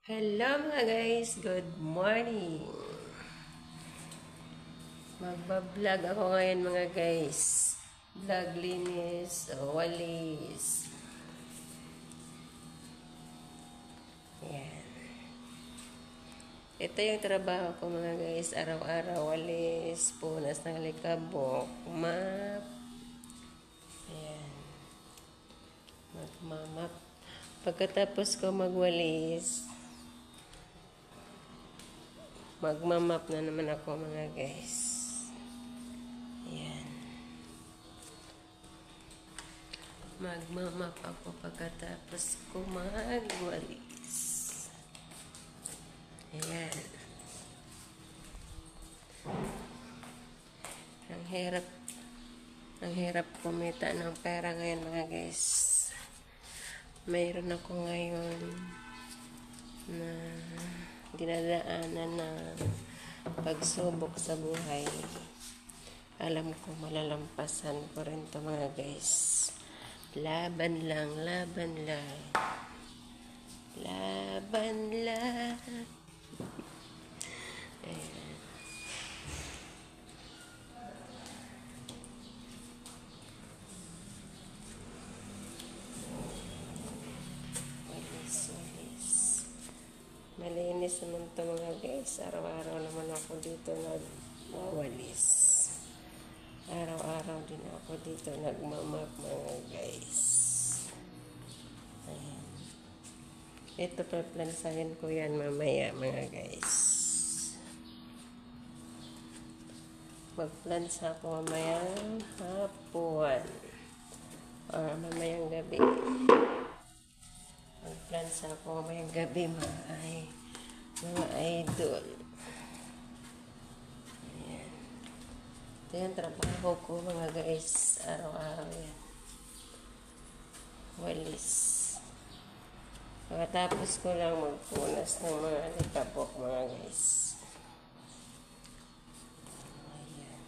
Hello mga guys, good morning. Magbablog ako ngayon mga guys. Vlog linis, walis. Yan. Ito yung trabaho ko mga guys. Araw-araw walis, punas ng likabok, map. Ayan. Magmamap. Pagkatapos ko magwalis, magmamap na naman ako mga guys. Ayan. Magmamap ako pagkatapos ko magwalis. Ayan. Ang hirap kumita ng pera ngayon mga guys. Mayroon ako ngayon na dinadaanan na pagsubok sa buhay. Alam ko malalampasan ko rin to mga guys. Laban lang, laban lang. Laban lang. Ayan. Malinis naman ito mga guys. Araw-araw naman ako dito nagwawalis. Araw-araw din ako dito nagmamap mga guys. Ayan. Ito paplansahin ko yan mamaya mga guys. Magplansa ko mamayang hapon. Or mamayang gabi. Magplansa ko mamayang gabi mga idol. Ayan. Ito yung trabaho ko mga guys. Araw-araw yan. Walis. Pagkatapos ko lang magpunas ng mga likabok mga guys. Ayan.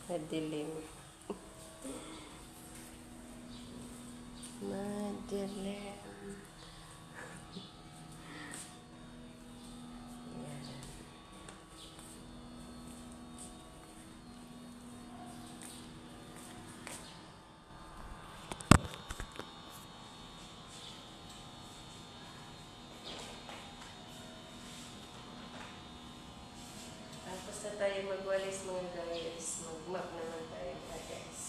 Madilim. Madilim. Tapos na tayo magwalis mga guys. Magmap naman tayo mga guys.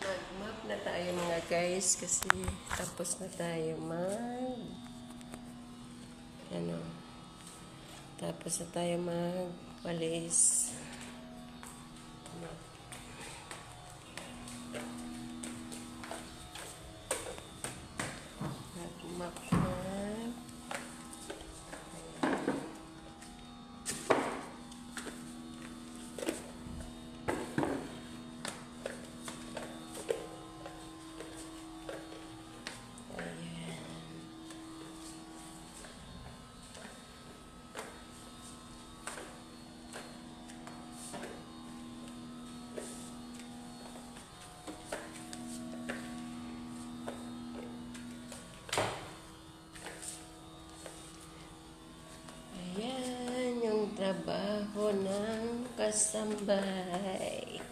Mag-map na tayo mga guys kasi tapos na tayo tapos na tayo magwalis. Mag-map na. trabaho ng kasambahay.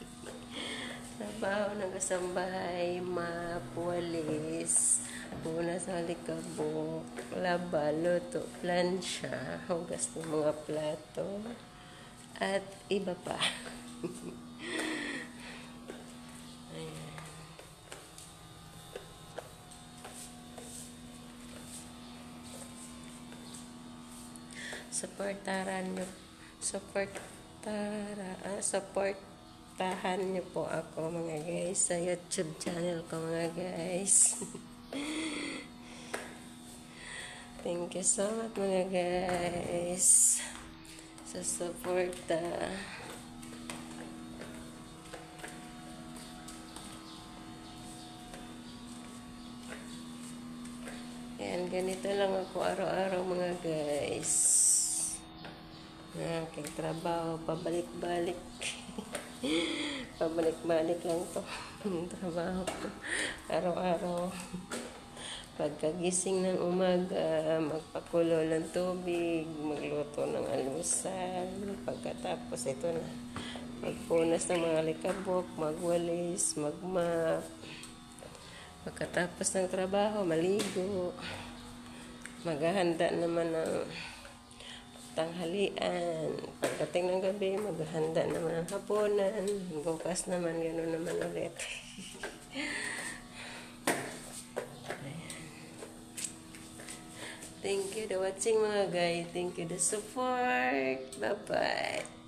Trabaho ng kasambahay, mapuwalis, punas ng alikabok, laba, luto, plansya, hugas ng mga plato, at iba pa. Ayan. Supportahan niyo po ako mga guys sa YouTube channel ko mga guys. Thank you so much mga guys sa suporta. Yan, ganito lang ako araw-araw mga guys. Aking trabaho, pabalik-balik. Pabalik-balik lang to. Trabaho ko araw-araw. Pagkagising ng umaga, magpakulo ng tubig, magluto ng almusal. Pagkatapos ito na, magpunas ng mga alikabok, magwalis, magmap. Pagkatapos ng trabaho, maligo. Maghahanda naman ng tanghalian. Pagdating ng gabi, maghahanda naman ng hapunan. Bukas naman, gano'n naman ulit. Thank you for watching mga guys. Thank you for the support. Bye-bye.